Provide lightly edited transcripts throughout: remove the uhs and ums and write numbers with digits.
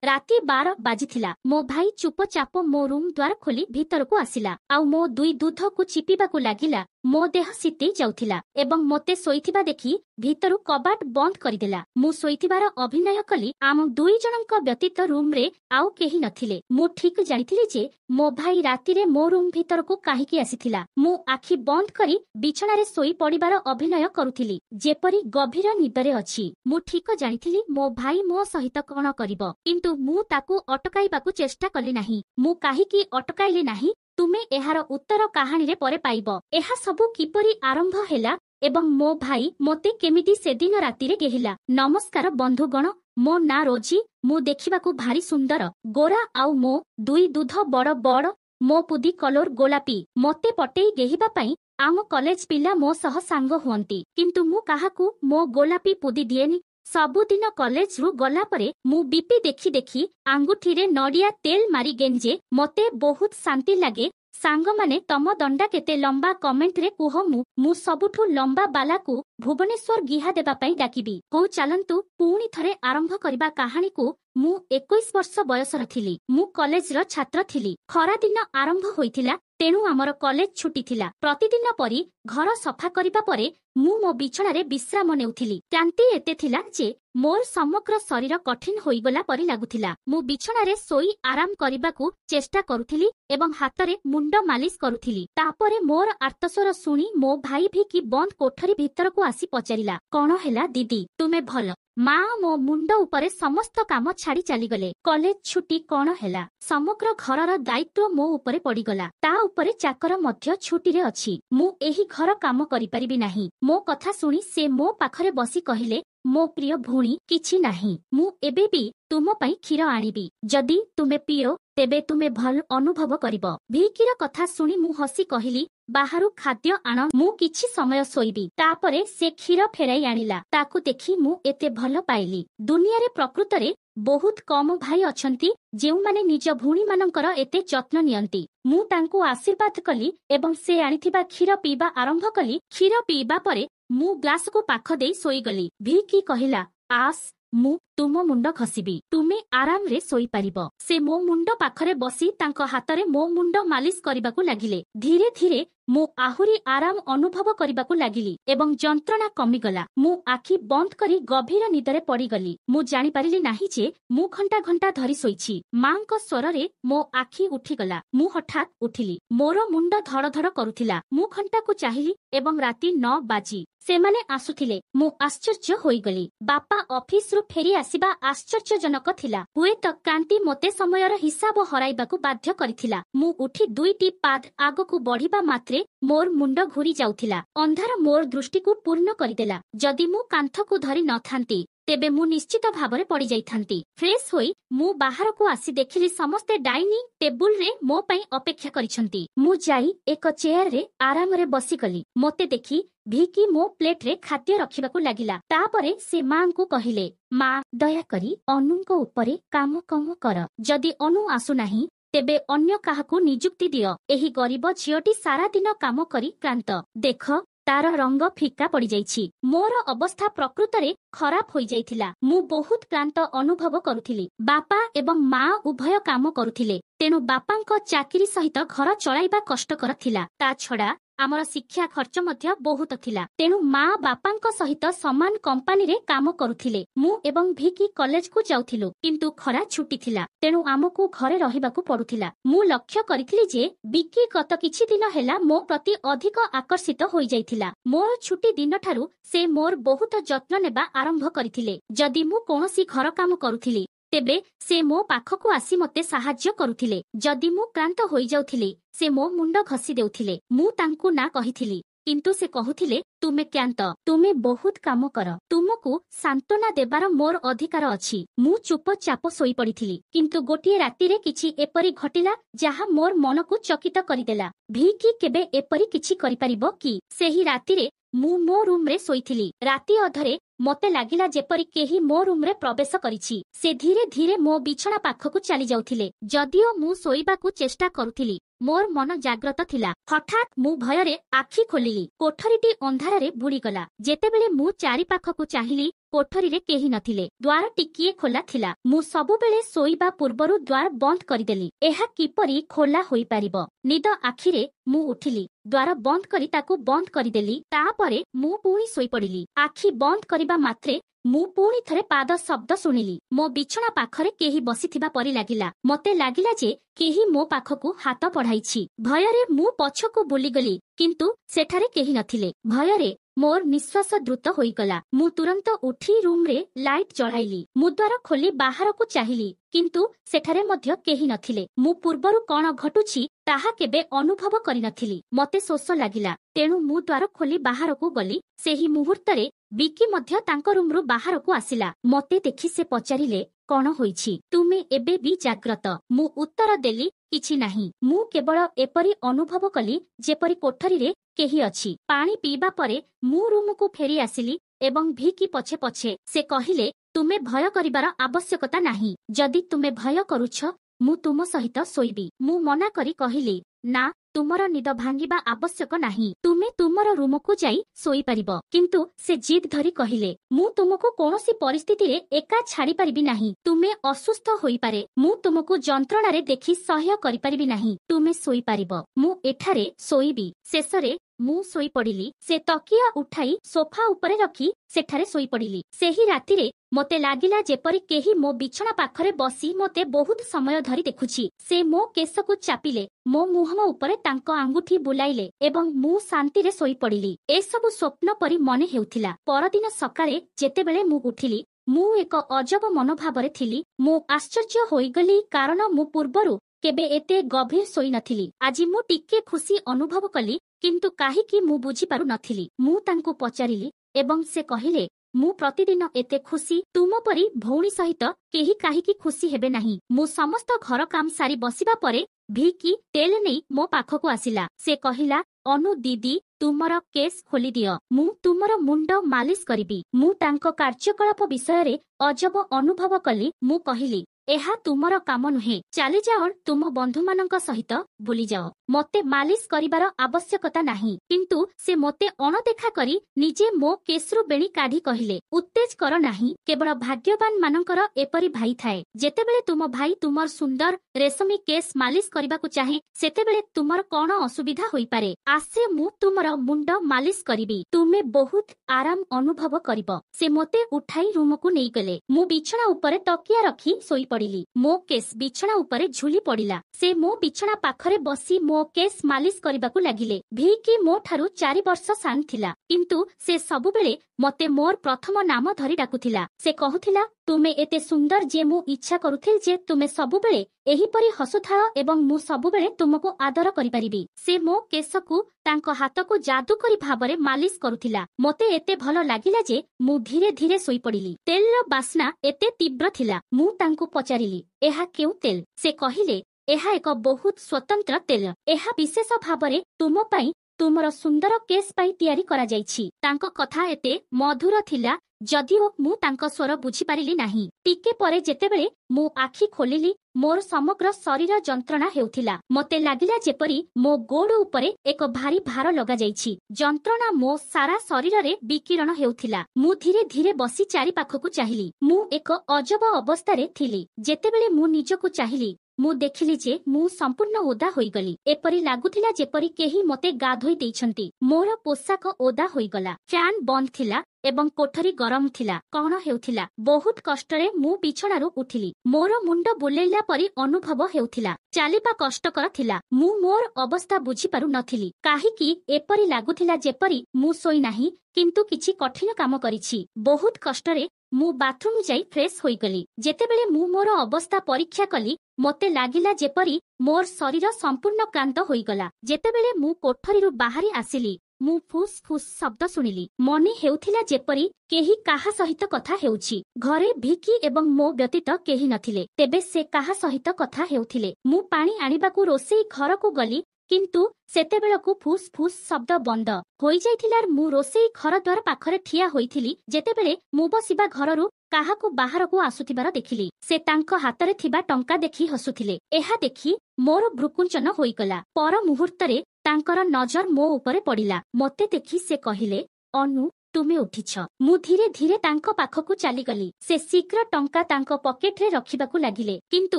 राति 12 बाजिथिला। मो भाई चुपचाप मो रूम द्वार खोली भितरकू आसिला आउ मो दुई दूध को चिपिबाकू लागिला। मो देह सीतेई जाउथिला एवं मोते सोइथिबा देखि भितरु कबाट बंद करिदेला। मु सोइथिबार अभिनय कली। आम दुई जनक व्यतीत रूम रे आउ केही नथिले। मु ठीक जानिथिली जे मो भाई रातिरे मो रूम भितरकू काहीकि आसिथिला। मु आखि बंद करी बिछणारे सोई पडिबार अभिनय करुथिली जेपरि गभीर निदरे अछि। मु ठीक जानिथिली मो भाई मो सहित कोन करिवो, किंतु मु ताकू अटकाइबाकू चेष्टा कली नाही। मु काहीकि अटकाइली नाही तुमे एहार उत्तर कहानी रे परे पाइब। एहा सबु किपरि आरंभ हेला एवं मो भाई मोते केमिति सेदिन रातिरे गेहिला। नमस्कार बंधुगण, मो ना रोजी। मु देखिबाकू भारी सुंदर, गोरा आउ मो दुई दूध बड़ बड़, मो पुदी कलर गोलापी। मोते पटेई गेहिबा पई आम कॉलेज पिला मो सह सांग हुअंती, किंतु मु काहाकू मो गोलापी पुदी दिएनी। सबुदिन कॉलेज रु गला परे मु बीपी देखि देखि आंगुठी रे नडिया तेल मारी गेंजे। मोते बहुत शांति लागे। सांग माने तम दंडा केते लंबा कमेंट रे कुह। मु सबुठु लंबा बाला को भुवनेश्वर गिहा देबा पई डाकिबी। हो चलंतु पुणी थरे आरंभ करिबा कहानी को। मु 21 वर्ष बयसर थिली। मु कॉलेज रो छात्र थिली। खरा दिन आरंभ होइथिला, तेणु आमर कॉलेज छुट्टी थिला। प्रतिदिन परी घर सफा करिबा परे मु मो बिछणारे विश्राम नेउथिली। क्लांति एते थिला जे मोर समग्र शरीर कठिन होइगला परि लागुथिला। मु बिछणारे सोई आराम करिबाकू चेष्टा करुथिली एवं हातरे मुंड मालिश करुथिली। तापरे मोर आर्तस्वर सुनी मो भाई भी की बंद कोठरी भीतर को आसी पचारिला, कोन हेला दीदी, तुमे भल? माँ मो मुंड उपरे समस्त काम छाड़ी चलीगले। कॉलेज छुट्टी कोन हेला? समग्र घरर दायित्व मो उपरे पड़ीगला। ता उपरे चाकर मध्य छुट्टी रे अछि। मु एही घर काम करि परिबि नाही। मो कथा सुनी से मो पाखरे बसी कहिले, मो प्रिय भूणी किछि नाही, मु एबे भी तुम पई क्षीर आनिबी। जदि तुमे पियो तेबे तुमे भल अनुभव करिबो। भिकीर कथा सुनी मु हसी कहिली, बाहरु खाद्य आण, मु किछि समय सोइबी। तापरे से क्षीर फेराई आनिला। ताकू देखि मु एते भल पाइली। दुनिया रे प्रकृतरे बहुत कम भाई अछंती जेउ माने निज भूणी मानकर एते जत्न नियंती। मु तांकू आशीर्वाद कली एवं से आनिथिबा क्षीर पीबा आरंभ कली। क्षीर पीबा परे मु ग्लास को पाख देई सोई गली। भिकी कहिला, आस मु तुम मुंड खसिबी, तुमे आराम रे सोई पारिबो। से मो मुंड पाखरे बसी तांको हातरे मो मुंड मालिश करिबाकू लागिले। धीरे धीरे मु आहुरी आराम अनुभव करिबाकू लागिली एवं जंत्रणा कमिगला। मु आखि बंद करी गभीर निदरे पड़ीगली। मु जानि पारिली नाही जे मु घंटा घंटा धरी सोइछि। मांको स्वर रे मो आखि उठिगला। मु हठात उठिली। मोर मुंड धड़ धड़ करुथिला। मु घंटा को चाहिली एवं राति 9 बाजी। सेमाने आसुथिले। मु आश्चर्य होइगली। बापा ऑफिस रु फेरी आसीबा आश्चर्यजनक थिला। हुए तो क्रांति मोते समयर हिसाब हराइबाकू बाध्य करिथिला। मु उठी दुईटी पाद आगकू बढ़िबा मात्रे मोर मुंड घुरी जाउथिला। अंधार मोर दृष्टि को पूर्ण करिदेला। जदि मु कांथ को धरी न थांती तेबे मु निश्चित भाबरे पड़ी जाइथांती। फ्रेश होई मु बाहर को आसी देखिली समस्ते डाइनिंग टेबुल रे मो पई अपेक्षा करिसंती। मु जाई एक चेयर रे आराम रे बसी गली। मोते देखि भिकी मो प्लेट रे खाद्य रखिबाकू लागिला। तापरे से मां को कहिले, मां दया करी अनुको उपरे काम कम कर। जदि अनु आसु नाही तेबे अन्य काहाकू नियुक्ति दियो। एही गरीब झियोटी सारा दिन काम करी क्रांत। देख तार रंग फिका पड़ी जाइछि। मोर अवस्था प्रकृतरे खराब होई जाइथिला। मु बहुत क्लांत अनुभव करुथिली। बापा एवं मां उभय काम करुथिले, तेणु बापांक चाकरी सहित घर चलाइबा कष्टकर थिला। ता छडा आमर शिक्षा खर्च मध्य बहुत थिला। तेणु मां बापांक सहित समान कंपानी रे काम करुथिले। मु एवं भिकी कॉलेज को जाउथिलु, किंतु खरा छुट्टी थिला। तेणु आमको घरे रहिबाकू पडुथिला। मु लक्ष्य करिथिली जे बिकी गत किछि दिन हेला मो प्रति अधिक आकर्षित होई जाइथिला। मोर छुट्टी दिन ठारू से मोर बहुत जत्न नेबा आरंभ करिथिले। जदि मु कोनोसी घर काम करुथिली तेबे से मो पाखकू आसी मते साहाय्य करुथिले। जदि मु क्रांत होई जाउथिली से मो मुंड घसी देउथिले। मु तांकू ना कहिथिली, किंतु से कहुथिले, तुमे क्लांत, तुमे बहुत काम कर, तुमको सांत्वना देबार मोर अधिकार अछि। मु चुपचाप सोई पड़िथिली। किंतु गोटिए राति रे किछि एपरि घटिला जहा मोर मन को चकित करिदेला। भिकी केबे एपरि किछि करि परिबो कि? सेही राति रे मु मो रूम रे सोईथिली। राति अधरे मते लागिला जेपरि केही मो रूम रे प्रवेश करिछि। से धीरे धीरे मो बिछଣା पाखकू चली जाउथिले। जदिओ मु सोईबाकू चेष्टा करुथिली, मोर मन जाग्रत थिला। हठात मु भयरे आखि खोलिली। कोठरीटी अंधारे बुड़ीगला। जेतेबेले मु चारि पाखकू चाहिली कोठरी केही नथिले। द्वार टिकिए खोला थिला। मु सबुबेले शोइबा पूर्वरु द्वार बंद करिदेली। एहा किपरि खोला होई पारिबो? निद आखिरे मु उठिली। द्वार बंद करी ताकू बंद करिदेली। तापरे मु पुणी शोई पड़िली। आखि बंद करिबा मात्रे मु पुणी थरे पाद शब्द शुणिली। मो बिछଣା पाखरे केही बसिथिबा परि लागिला। मते लागिला जे केही मो पाखकु हात पढ़ाइछि। भयरे मु पछकु बुलिगली, किंतु सेठारे केही नथिले। भयरे मोर निश्वास द्रुत होईगला। मु तुरंत उठी रूम रे लाइट जळाइली। मु द्वार खोली बाहर को चाहिली, किंतु सेठारे मध्य केही नथिले। मु पूर्वरु कौन घटुछि ताहा केबे अनुभव करि नथिली। मते शोष लागिला, तेणु मु द्वार खोली बाहर को गली। सेही मुहूर्तरे बिकी मध्य तांको रूम रु बाहर को आसिला। मते देखि से पचारिले, कौन होईछि? तुमे एबे भी जाग्रत? मु उत्तर देली, किछि नाही। मु केवल एपरि अनुभव कली जेपरि कोठरी रे केही अछि। पानी पीबा परे मु रूम को फेरी आसिली एवं भिकी पछे पछे से कहिले, तुमे भय करिबार आवश्यकता नाही। जदि तुमे भय करुछ मु तुम सहित शोइबी। मु मना करी कहिली, ना, तुमर निद भांगिबा आवश्यक नाही। तुमे तुमर रूम को जाई शोई परिबो। किंतु से जिद धरी कहिले, मु तुमको कोनोसी परिस्थिति रे एका छाड़ी परिबी नाही। तुमे असुस्थ होई पारे। मु तुमको जंत्रणा रे देखि सह्य करि परिबी नाही। तुमे शोई परिबो। मु एठारे शोइबी। शेषरे मु शोई पड़िली। से तकिया उठाई सोफा उपरे रखी सेठारे शोई पड़िली। सेही रातिरे मोते लागिला जेपरि केही मो बिछଣା पाखरे बसी मोते बहुत समय धरी देखुछि। से मो केसकु चापिले, मो मुहम उपरे तांको आंगुठी बुलाइले एवं मु शांति रे शोई पड़िली। ए सब स्वप्न परि मने हेउथिला। परदिन सकाळे जेतेबेले मु उठिली, मु एक अजब मनोभावरे थिली। मु आश्चर्य होइगली, कारण मु पूर्वरु केबे एते गभीर शोई नथिली। आज मु टिके खुशी अनुभव कली, किंतु काहीकि मु बुझी पारु नथिली। मु तांको पचारिली एवं से कहिले, मु प्रतिदिन एते खुशी तुम परी भौणी सहित केही काहीकि खुशी हेबे नाही। मु समस्त घर काम सारी बसिबा परे भिकी तेल नहीं मो पाखकु आसिला। से कहिला, अनु दीदी, तुमर केस खोली दियो, मु तुमर मुंड मालिश करिबी। मु तांको कार्यकलाप विषय रे अजब अनुभव कली। मु कहिली, एहा तुमर काम नुहे। चली जाओ तुम बंधु मानक सहित बुली जाओ। मते मालिश करिबार आवश्यकता नाही। किंतु से मते अणदेखा करी निजे मो केसरु बेणी काढी कहिले, उत्तेज कर नाही। केवल भाग्यवान मानकर एपरी भाई थाए। जेतेबेले तुम भाई तुमर सुंदर रेशमी केस मालिश करिबाकु चाहे, सेतेबेले तुमर कोन असुविधा होई पारे। आसे मु तुमर मुंड मालिश करिबी। तुमे बहुत आराम अनुभव करिबो। से मते उठाई रूम को नेई गले। मु बिछଣା उपरे तकिया रखी सोई पड़िली। मो केस बिछଣା उपरे झुली पड़िला। से मो बिछଣା पाखरे बसी मो केस मालिश करिबाकु लागिले। भिकी मो ठारू 4 वर्ष सान थिला, किंतु से सबुबेले मते मोर प्रथम नाम धरी डाकुथिला। से कहुथिला, तुमे एते सुंदर जे मु इच्छा करुथिल जे तुमे सबुबेले एहीपरि हसुथाओ एवं मु सबुबेले तुमको आदर करि परिबी। से मो केसकु तांको हातको जादूकरी भाबरे मालिश करुथिला। मते एते भलो लागिला जे मु धीरे धीरे सोई पड़िली। तेलर बास्ना एते तीव्र थिला। मु तांको पचारिली, एहा केउ तेल? से कहिले, एहा एक बहुत स्वतंत्र तेल। एहा विशेष भाबरे तुम पई तुमर सुंदर केस पाई तयारी करा जाइछि। तांको कथा एते मधुर थिला, जदिओ मु तांको स्वर बुझी पारिली नाही। टिके परे जेतेबेले मु आखि खोलिली, मोर समग्र शरीर जंत्रणा हेउथिला। मते लागिला जेपरि मो गोड़ उपरे एक भारी भार लगा जाइछि। जंत्रणा मो सारा शरीर रे विकिरण हेउथिला। मु धीरे धीरे बसी चारि पाखकु चाहिली। मु एक अजब अवस्थारे थिली। जेतेबेले मु निजको चाहिली, मु देखिली जे मु संपूर्ण ओदा होईगली। एपरि लागुथिला जेपरि केही मते गाधोई देइछंती। मोर पोशाक ओदा होईगला। फैन बंद थिला एवं कोठरी गरम थिला। कौन हेउथिला? बहुत कष्टरे मु बिछणारु उठिली। मोर मुंड बुलेइला परि अनुभव हेउथिला। चालिबा कष्टकर थिला। मु मोर अवस्था बुझी पारु नथिली। काहीकि एपरि लागुथिला जेपरि मु सोई नाही, किंतु किछि कठिन काम करिछि। बहुत कष्टरे मु बाथरूम जाई फ्रेश होईगली। जेतेबेले मु मोर अवस्था परीक्षा कली, मते लागिला जेपरि मोर शरीर संपूर्ण क्लांत होईगला। जेतेबेले मु कोठरीरु बाहरी आसिली, मु फुस फुस शब्द शुणिली। मने हेउथिला जेपरि केही काहा सहित कथा हेउछि। घरे भिकी एवं मो व्यतीत केही नथिले। तेबे से काहा सहित कथा हेउथिले। मु पानी आनिबाकू रोसेई घरकू गली, किंतु सेतेबेलकू फुस फुस शब्द बंद होई जाइथिलार। मु रोसेई घर द्वार पाखरे ठिया होइथिली, जेतेबेले मु बसिबा घररू काहाकू बाहरकू आसुथिबार देखिली। से तांको हातरे थिबा टंका देखि हसुथिले। एहा देखि मोर भ्रुकुंचन होइगला। पर मुहूर्तरे तांकर नजर मो उपरे पड़िला। मते देखि से कहिले, अनु, ତୁମେ ଉଠିଛ। ମୁଁ ଧୀରେ ଧୀରେ ତାଙ୍କ ପାଖକୁ ଚାଲିଗଲି। ସେ ଶୀଘ୍ର ଟଙ୍କା ତାଙ୍କ ପକେଟରେ ରଖିବାକୁ ଲାଗିଲେ, କିନ୍ତୁ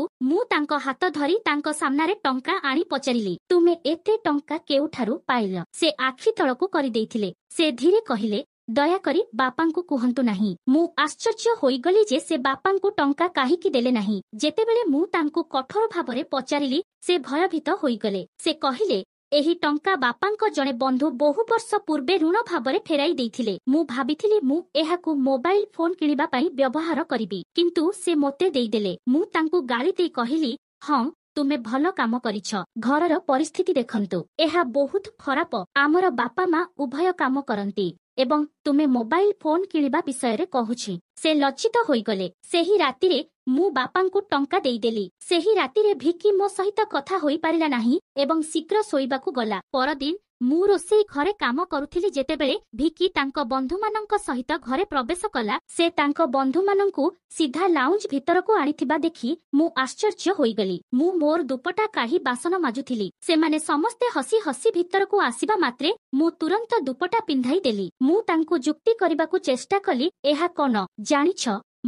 ମୁଁ ତାଙ୍କ ହାତ ଧରି ତାଙ୍କ ସାମ୍ନାରେ ଟଙ୍କା ଆଣି ପଚାରିଲି, ତୁମେ ଏତେ ଟଙ୍କା କେଉଁଠାରୁ ପାଇଲ? ସେ ଆଖି ତଳକୁ କରିଦେଇଥିଲେ। ସେ ଧୀରେ କହିଲେ, ଦୟାକରି ବାପାଙ୍କୁ କୁହନ୍ତୁ ନାହିଁ। ମୁଁ ଆଶ୍ଚର୍ଯ୍ୟ ହୋଇଗଲି ଯେ ସେ ବାପାଙ୍କୁ ଟଙ୍କା କାହିଁକି ଦେଲେ ନାହିଁ। ଯେତେବେଳେ ମୁଁ ତାଙ୍କୁ କଠୋର ଭାବରେ ପଚାରିଲି, ସେ ଭୟଭୀତ ହୋଇଗଲେ। ସେ କହିଲେ, ଏହି ଟଙ୍କା ବାପାଙ୍କ ଜଣେ ବନ୍ଧୁ ବହୁ ବର୍ଷ ପୂର୍ବେ ଋଣ ଭାବରେ ଫେରାଇ ଦେଇଥିଲେ। ମୁଁ ଭାବିଥିଲି ମୁଁ ଏହାକୁ ମୋବାଇଲ ଫୋନ କିଣିବା ପାଇଁ ବ୍ୟବହାର କରିବି, କିନ୍ତୁ ସେ ମୋତେ ଦେଇଦେଲେ। ମୁଁ ତାଙ୍କୁ ଗାଳି ଦେଇ କହିଲି, ହଁ, ତୁମେ ଭଲ କାମ କରିଛ। ଘରର ପରିସ୍ଥିତି ଦେଖନ୍ତୁ, ଏହା ବହୁତ ଖରାପ। ଆମର ବାପା ମା ଉଭୟ କାମ କରନ୍ତି ଏବଂ ତୁମେ ମୋବାଇଲ ଫୋନ କିଣିବା ବିଷୟରେ କହୁଛି। ସେ ଲଜ୍ଜିତ ହୋଇଗଲେ। ସେହି ରାତିରେ ମୁଁ ବାପାଙ୍କୁ ଟଙ୍କା ଦେଇଦେଲି। ସେହି ରାତିରେ ଭିକି ମୋ ସହିତ କଥା ହୋଇପାରିଲା ନାହିଁ ଏବଂ ଶୀଘ୍ର ଶୋଇବାକୁ ଗଲା। ପରଦିନ ମୁଁ ରୋଷେଇ ଘରେ କାମ କରୁଥିଲି ଯେତେବେଳେ ଭିକି ତାଙ୍କ ବନ୍ଧୁମାନଙ୍କ ସହିତ ଘରେ ପ୍ରବେଶ କଲା। ସେ ତାଙ୍କ ବନ୍ଧୁମାନଙ୍କୁ ସିଧା ଲାଉଞ୍ଜ ଭିତରକୁ ଆଣିଥିବା ଦେଖି ମୁଁ ଆଶ୍ଚର୍ଯ୍ୟ ହୋଇଗଲି। ମୁଁ ମୋର ଦୁପଟା କାଢ଼ି ବାସନ ମାଜୁଥିଲି। ସେମାନେ ସମସ୍ତେ ହସି ହସି ଭିତରକୁ ଆସିବା ମାତ୍ରେ ମୁଁ ତୁରନ୍ତ ଦୁପଟା ପିନ୍ଧାଇ ଦେଲି। ମୁଁ ତାଙ୍କୁ ଯୁକ୍ତି କରିବାକୁ ଚେଷ୍ଟା କଲି, ଏହା କଣ? ଜାଣିଛ,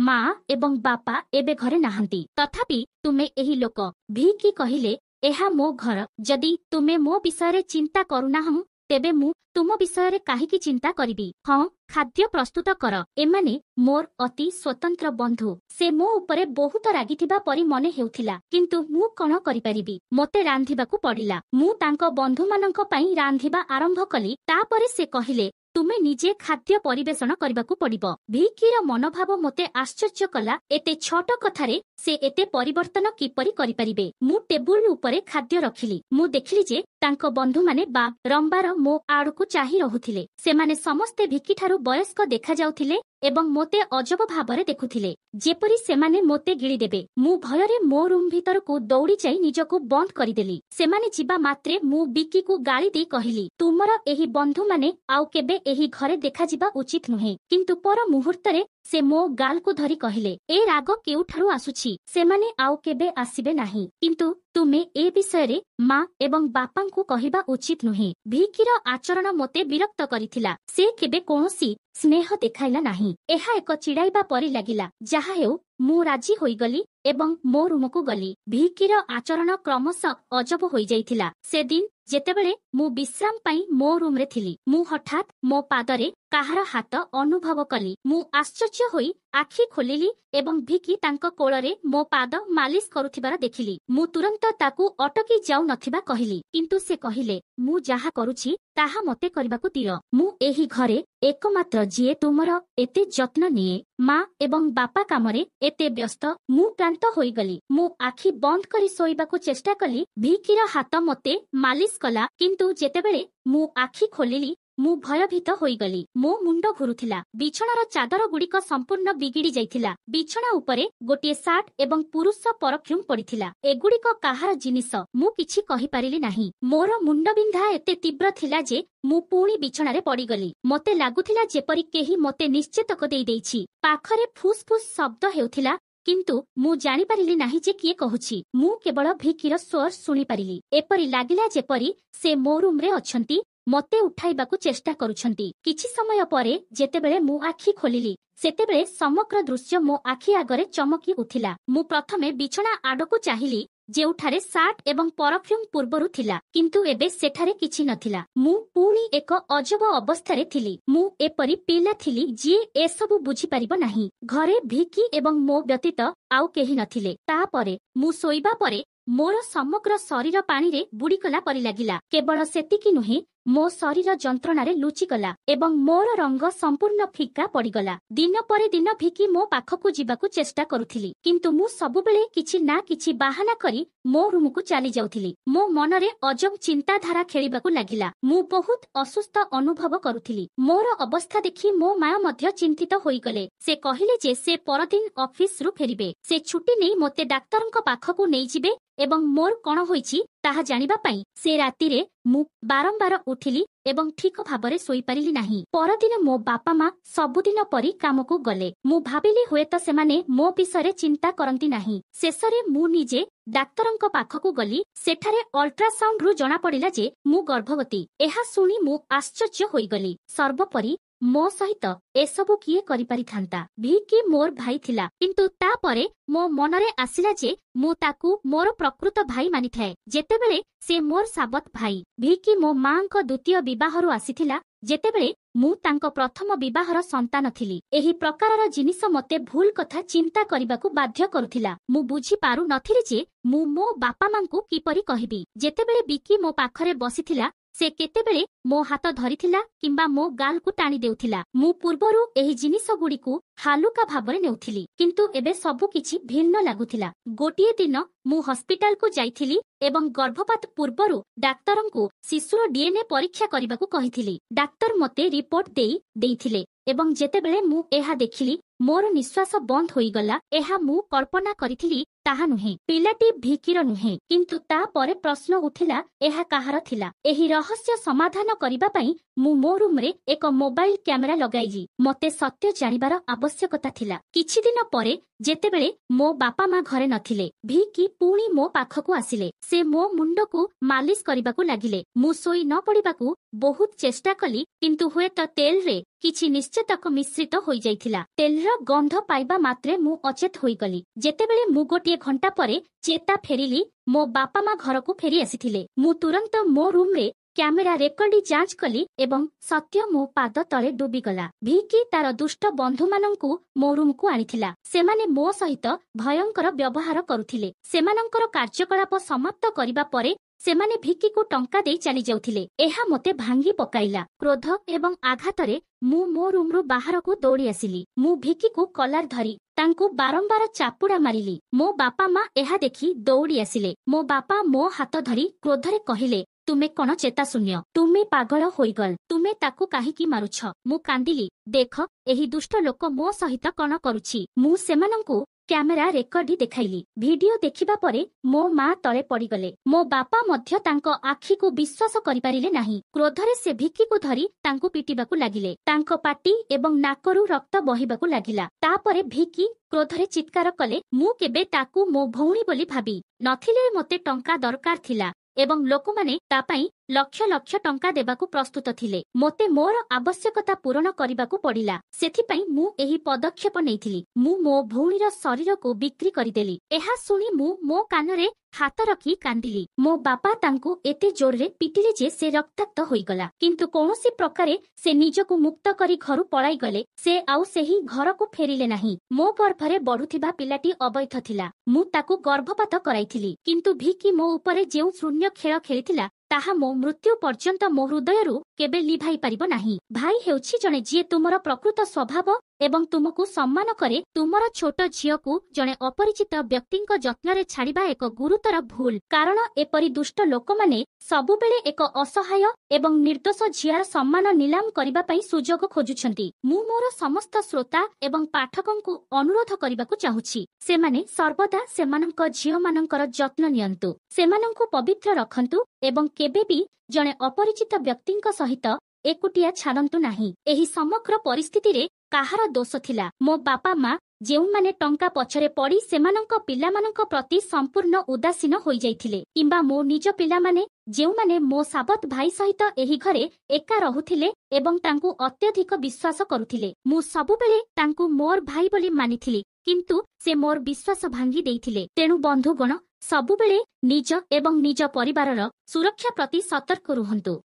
ମା ଏବଂ ବାପା ଏବେ ଘରେ ନାହାନ୍ତି, ତଥାପି ତୁମେ ଏହି ଲୋକ। ଭିକି କହିଲେ, ଏହା ମୋ ଘର। ଯଦି ତୁମେ ମୋ ବିଷୟରେ ଚିନ୍ତା କରୁନାହଁ, ତେବେ ମୁଁ ତୁମ ବିଷୟରେ କାହିଁକି ଚିନ୍ତା କରିବି? ହଁ, ଖାଦ୍ୟ ପ୍ରସ୍ତୁତ କର। ଏମାନେ ମୋର ଅତି ସ୍ୱତନ୍ତ୍ର ବନ୍ଧୁ। ସେ ମୋ ଉପରେ ବହୁତ ରାଗିଥିବା ପରି ମନେ ହେଉଥିଲା, କିନ୍ତୁ ମୁଁ କଣ କରିପାରିବି? ମୋତେ ରାନ୍ଧିବାକୁ ପଡ଼ିଲା। ମୁଁ ତାଙ୍କ ବନ୍ଧୁମାନଙ୍କ ପାଇଁ ରାନ୍ଧିବା ଆରମ୍ଭ କଲି। ତାପରେ ସେ କହିଲେ, ତୁମେ ନିଜେ ଖାଦ୍ୟ ପରିବେଷଣ କରିବାକୁ ପଡ଼ିବ। ଭିକିର ମନୋଭାବ ମୋତେ ଆଶ୍ଚର୍ଯ୍ୟ କଲା। ଏତେ ଛୋଟ କଥାରେ ସେ ଏତେ ପରିବର୍ତ୍ତନ କିପରି କରିପାରିବେ? ମୁଁ ଟେବୁଲ ଉପରେ ଖାଦ୍ୟ ରଖିଲି। ମୁଁ ଦେଖିଲି ଯେ ତାଙ୍କ ବନ୍ଧୁମାନେ ବାରମ୍ବାର ମୋ ଆଡ଼କୁ ଚାହିଁ ରହୁଥିଲେ। ସେମାନେ ସମସ୍ତେ ଭିକିଠାରୁ ବୟସ୍କ ଦେଖାଯାଉଥିଲେ ଏବଂ ମୋତେ ଅଜବ ଭାବରେ ଦେଖୁଥିଲେ, ଯେପରି ସେମାନେ ମୋତେ ଗିଳିଦେବେ। ମୁଁ ଭୟରେ ମୋ ରୁମ୍ ଭିତରକୁ ଦୌଡ଼ି ଯାଇ ନିଜକୁ ବନ୍ଦ କରିଦେଲି। ସେମାନେ ଯିବା ମାତ୍ରେ ମୁଁ ଭିକିକୁ ଗାଳି ଦେଇ କହିଲି, ତୁମର ଏହି ବନ୍ଧୁମାନେ ଆଉ କେବେ ଏହି ଘରେ ଦେଖାଯିବା ଉଚିତ ନୁହେଁ। କିନ୍ତୁ ପର ମୁହୂର୍ତ୍ତରେ ସେ ମୋ ଗାଲକୁ ଧରି କହିଲେ, ଏ ରାଗ କେଉଁଠାରୁ ଆସୁଛି? ସେମାନେ ଆଉ କେବେ ଆସିବେ ନାହିଁ। କିନ୍ତୁ ତୁମେ ଏ ବିଷୟରେ ମା ଏବଂ ବାପାଙ୍କୁ କହିବା ଉଚିତ ନୁହେଁ। ଭିକିର ଆଚରଣ ମୋତେ ବିରକ୍ତ କରିଥିଲା। ସେ କେବେ କୌଣସି ସ୍ନେହ ଦେଖାଇଲା ନାହିଁ। ଏହା ଏକ ଚିଡ଼ାଇବା ପରି ଲାଗିଲା। ଯାହା ହେଉ, ମୁଁ ରାଜି ହୋଇଗଲି ଏବଂ ମୋ ରୁମକୁ ଗଲି। ଭିକିର ଆଚରଣ କ୍ରମଶଃ ଅଜବ ହୋଇଯାଇଥିଲା। ସେଦିନ ଯେତେବେଳେ ମୁଁ ବିଶ୍ରାମ ପାଇଁ ମୋ ରୁମରେ ଥିଲି, ମୁଁ ହଠାତ୍ ମୋ ପାଦରେ କାହାର ହାତ ଅନୁଭବ କଲି। ମୁଁ ଆଶ୍ଚର୍ଯ୍ୟ ହୋଇ ଆଖି ଖୋଲିଲି ଏବଂ ଭିକି ତାଙ୍କ କୋଳରେ ମୋ ପାଦ ମାଲିସ କରୁଥିବାର ଦେଖିଲି। ମୁଁ ତୁରନ୍ତ ତାକୁ ଅଟକି ଯାଉ ନଥିବା କହିଲି, କିନ୍ତୁ ସେ କହିଲେ, ମୁଁ ଯାହା କରୁଛି ତାହା ମୋତେ କରିବାକୁ ଦିଅ। ମୁଁ ଏହି ଘରେ ଏକମାତ୍ର ଯିଏ ତୁମର ଏତେ ଯତ୍ନ ନିଏ। ମା ଏବଂ ବାପା କାମରେ ଏତେ ବ୍ୟସ୍ତ। ମୁଁ କ୍ଳାନ୍ତ ହୋଇଗଲି। ମୁଁ ଆଖି ବନ୍ଦ କରି ଶୋଇବାକୁ ଚେଷ୍ଟା କଲି। ଭିକିର ହାତ ମୋତେ ମାଲିସ କଲା, କିନ୍ତୁ ଯେତେବେଳେ ମୁଁ ଆଖି ଖୋଲିଲି, ମୁଁ ଭୟଭୀତ ହୋଇଗଲି। ମୋ ମୁଣ୍ଡ ଘୁରୁଥିଲା। ବିଛଣାର ଚାଦର ଗୁଡ଼ିକ ସମ୍ପୂର୍ଣ୍ଣ ବିଗିଡ଼ି ଯାଇଥିଲା। ବିଛଣା ଉପରେ ଗୋଟିଏ ସାର୍ଟ ଏବଂ ପୁରୁଷ ପରଫ୍ୟୁମ୍ ପଡ଼ିଥିଲା। ଏଗୁଡ଼ିକ କାହାର ଜିନିଷ? ମୁଁ କିଛି କହିପାରିଲି ନାହିଁ। ମୋର ମୁଣ୍ଡବିନ୍ଧା ଏତେ ତୀବ୍ର ଥିଲା ଯେ ମୁଁ ପୁଣି ବିଛଣାରେ ପଡ଼ିଗଲି। ମୋତେ ଲାଗୁଥିଲା ଯେପରି କେହି ମୋତେ ନିଶ୍ଚେତକ ଦେଇଦେଇଛି। ପାଖରେ ଫୁସ୍ ଫୁସ୍ ଶବ୍ଦ ହେଉଥିଲା, କିନ୍ତୁ ମୁଁ ଜାଣିପାରିଲି ନାହିଁ ଯେ କିଏ କହୁଛି। ମୁଁ କେବଳ ଭିକିର ସ୍ୱର ଶୁଣିପାରିଲି। ଏପରି ଲାଗିଲା ଯେପରି ସେ ମୋ ରୁମରେ ଅଛନ୍ତି, ମୋତେ ଉଠାଇବାକୁ ଚେଷ୍ଟା କରୁଛନ୍ତି। କିଛି ସମୟ ପରେ ଯେତେବେଳେ ମୁଁ ଆଖି ଖୋଲିଲି, ସେତେବେଳେ ସମଗ୍ର ଦୃଶ୍ୟ ମୋ ଆଖି ଆଗରେ ଚମକି ଉଠିଲା। ମୁଁ ପ୍ରଥମେ ବିଛଣା ଆଡ଼କୁ ଚାହିଁଲି, ଯେଉଁଠାରେ ସାର୍ଟ ଏବଂ ପରଫ୍ୟୁମ୍ ପୂର୍ବରୁ ଥିଲା, କିନ୍ତୁ ଏବେ ସେଠାରେ କିଛି ନଥିଲା। ମୁଁ ପୁଣି ଏକ ଅଜବ ଅବସ୍ଥାରେ ଥିଲି। ମୁଁ ଏପରି ପିଲା ଥିଲି ଯିଏ ଏସବୁ ବୁଝିପାରିବ ନାହିଁ। ଘରେ ଭିକି ଏବଂ ମୋ ବ୍ୟତୀତ ଆଉ କେହି ନଥିଲେ। ତାପରେ ମୁଁ ଶୋଇବା ପରେ ମୋର ସମଗ୍ର ଶରୀର ପାଣିରେ ବୁଡ଼ିଗଲା ପରି ଲାଗିଲା। କେବଳ ସେତିକି ନୁହେଁ, ମୋ ଶରୀର ଯନ୍ତ୍ରଣାରେ ଲୁଚିଗଲା ଏବଂ ମୋର ରଙ୍ଗ ସମ୍ପୂର୍ଣ୍ଣ ଫିକା ପଡ଼ିଗଲା। ଦିନ ପରେ ଦିନ ଭିକି ମୋ ପାଖକୁ ଯିବାକୁ ଚେଷ୍ଟା କରୁଥିଲି, କିନ୍ତୁ ମୁଁ ସବୁବେଳେ କିଛି ନା କିଛି ବାହାନା କରି ମୋ ରୁମକୁ ଚାଲି ଯାଉଥିଲି। ମୋ ମନରେ ଅଜବ ଚିନ୍ତାଧାରା ଖେଳିବାକୁ ଲାଗିଲା। ମୁଁ ବହୁତ ଅସୁସ୍ଥ ଅନୁଭବ କରୁଥିଲି। ମୋର ଅବସ୍ଥା ଦେଖି ମୋ ମା ମଧ୍ୟ ଚିନ୍ତିତ ହୋଇଗଲେ। ସେ କହିଲେ ଯେ ସେ ପରଦିନ ଅଫିସରୁ ଫେରିବେ। ସେ ଛୁଟି ନେଇ ମୋତେ ଡାକ୍ତରଙ୍କ ପାଖକୁ ନେଇଯିବେ ଏବଂ ମୋର କଣ ହୋଇଛି ତାହା ଜାଣିବା ପାଇଁ। ସେ ରାତିରେ ମୁଁ ବାରମ୍ବାର ଉଠିଲି ଏବଂ ଠିକ ଭାବରେ ଶୋଇପାରିଲି ନାହିଁ। ପରଦିନ ମୋ ବାପା ମା ସବୁଦିନ ପରି କାମକୁ ଗଲେ। ମୁଁ ଭାବିଲି ହୁଏତ ସେମାନେ ମୋ ବିଷୟରେ ଚିନ୍ତା କରନ୍ତି ନାହିଁ। ଶେଷରେ ମୁଁ ନିଜେ ଡାକ୍ତରଙ୍କ ପାଖକୁ ଗଲି। ସେଠାରେ ଅଲ୍ଟ୍ରାସାଉଣ୍ଡରୁ ଜଣାପଡ଼ିଲା ଯେ ମୁଁ ଗର୍ଭବତୀ। ଏହା ଶୁଣି ମୁଁ ଆଶ୍ଚର୍ଯ୍ୟ ହୋଇଗଲି। ସର୍ବୋପରି मो सहित एसबु किए करि परिथांता। भिकी मोर भाई थिला, किंतु तापरे मो मनरे आसिला जे मु ताकू मोर प्रकृत भाई मानिथाए, जेतेबेले से मोर साबत भाई। भिकी मो मांक द्वितीय विवाहरु आसिथिला, जेतेबेले मु तांको प्रथम विवाहर संतान थिली। एही प्रकारर जिनिस मते भूल कथा चिंता करिबाकू बाध्य करुथिला। मु बुझी पारु नथिली जे मु मो बापा मांकू किपरि कहिबी। जेतेबेले बिकी मो पाखरे बसिथिला, से केतेबेले मो हाथ धरिथिला किंबा मो गाल को टाणी देउथिला। मु पूर्वरु एही जिनिस गुड़िकू हालुका भाबरे नेउथिली, किंतु एबे सबु किछि भिन्न लागुथिला। गोटिए दिन मु हॉस्पिटल को जाइथिली एवं गर्भपात पूर्वरु डाक्तरंकु शिशुर डीएनए परीक्षा करिबाकू कहिथिली। डाक्तर मते रिपोर्ट देइथिले एवं जेतेबेले मु एहा देखिली मोर निश्वास बंद होईगला। एहा मु कल्पना करिथिली ताहा नुहे, पिलाटी भिकीर नुहे, किंतु ता परे प्रश्न उठिला एहा काहार थिला। एही रहस्य समाधान करिबा पई मु मो रूम रे एक मोबाइल कैमेरा लगाइली। मते सत्य जानिबार आवश्यकता थिला। किछि दिन परे जेतेबेले मो बापा मा घरे नथिले, भिकी पुणी मो पाखकू आसिले। से मो मुंडकू मालिश करिबाकू लागिले। मु सोई न पड़िबाकू बहुत चेष्टा कली, किंतु हुए तो तेल रे किछि निश्चेतक मिश्रित होई जाइथिला। तेलर गंध पाइबा मात्रे मु अचेत होई गली। जेतेबेले मु गोटिए घंटा परे चेता फेरिली, मो बापा मा घरकू फेरी आसिथिले। मु तुरंत मो रूम रे कैमेरा रेकर्ड जांच कली एवं सत्य मो पाद तले डूबीगला। भिकी तार दुष्ट बंधु मानंकू मो रूम को आनिथिला। सेमाने मो सहित भयंकर व्यवहार करुथिले। सेमानंकर कार्यकलाप समाप्त करिबा परे सेमाने भिकी को टंका देई चली जाउथिले। एहा मते भांगी पकाइला। क्रोध एवं आघातरे मु मो रूम रु बाहर को दौड़ी आसिली। मु भिकी को कलार धरी तांकू बारंबार चापुड़ा मारिली। मो बापा मा एहा देखि दौड़ी आसिले। मो बापा मो हाथ धरी क्रोधरे कहिले, तुमे कौन चेता शून्य, तुमे पागल होइगल, तुमे ताकू काहीकि मारुछ। मु कांदिली, देख एही दुष्ट लोक मो सहित कौन करुछि। मु सेमानंकू कैमेरा रेकर्ड देखाइली। वीडियो देखिबा परे मो मां तळे पड़ीगले। मो बापा मध्य तांको आखि को विश्वास करिपारिले नाही। क्रोधरे से भिकी को धरी तांकू पिटिबाकू लागिले। तांको पाटी एवं नाकरू रक्त बहिबाकू लागिला। तापरे भिकी क्रोधरे चित्कार कले, मु केबे ताकू मो भौणी बोली भाबी नथिले। मते टंका दरकार थिला एवं लोकमाने तापाई लक्ष लक्ष टंका देबाकू प्रस्तुत थिले। मोते मोर आवश्यकता पूरण करिबाकू पड़िला। सेथिपाई मु एही पदक्षेप नेइथिली। मु मो भौणीर शरीर को बिक्री करिदेली। एहा सुनी मु मो कानरे हाथ रखी कांदिली। मो बापा तांकू एते जोरे पिटिले जे से रक्ताक्त होइगला, किंतु कौनसी प्रकारे से निजको मुक्त करी घरु पळाई गले। से आउ सेही घर को फेरिले नाही। मो गर्भरे बढुथिबा पिलाटी अवैध थिला। मु ताकू गर्भपात कराइथिली, किंतु भिकी मो उपरे जेउ शून्य खेळ खेलिथिला ताहा मो मृत्यु पर्यंत मो हृदयरु केबे लिभाई परिबो नाही। भाई हेउछि जणे जिए तुमर प्रकृत स्वभाव एवं तुमको सम्मान करे। तुमर छोट झियकू जणे अपरिचित व्यक्तिंक जत्नरे छाड़िबा एक गुरुतर भूल। कारण एपरि दुष्ट लोक माने सबुबेले एक असहाय एवं निर्दोष झियार सम्मान निलाम करिबा पई सुजोग खोजुछंती। मु मोर समस्त श्रोता एवं पाठकंकु अनुरोध करिबाकू चाहुछि, सेमाने सर्वदा सेमानंक झियो मानंकर जत्न नियंतु, सेमानंकु पवित्र रखंतु एवं केबे भी जणे अपरिचित व्यक्तिंक सहित एकुटिया छाड़ंतु नाही। एही समग्र परिस्थिति रे काहार दोष थिला? मो बापा मा जेउ माने टंका पछरे पड़ी सेमानंक पिलामानंक प्रति संपूर्ण उदासीन होई जाइथिले, किंबा मो निज पिला माने जेउ माने मो साबत भाई सहित एही घरे एका रहुथिले एवं तांकू अत्यधिक विश्वास करुथिले। मु सबुबेले तांकू मोर भाई बोली मानिथिली, किंतु से मोर विश्वास भांगी देइथिले। तेणु बंधुगण सबुबेले निज एवं निज परिवारर सुरक्षा प्रति सतर्क रुहंतु।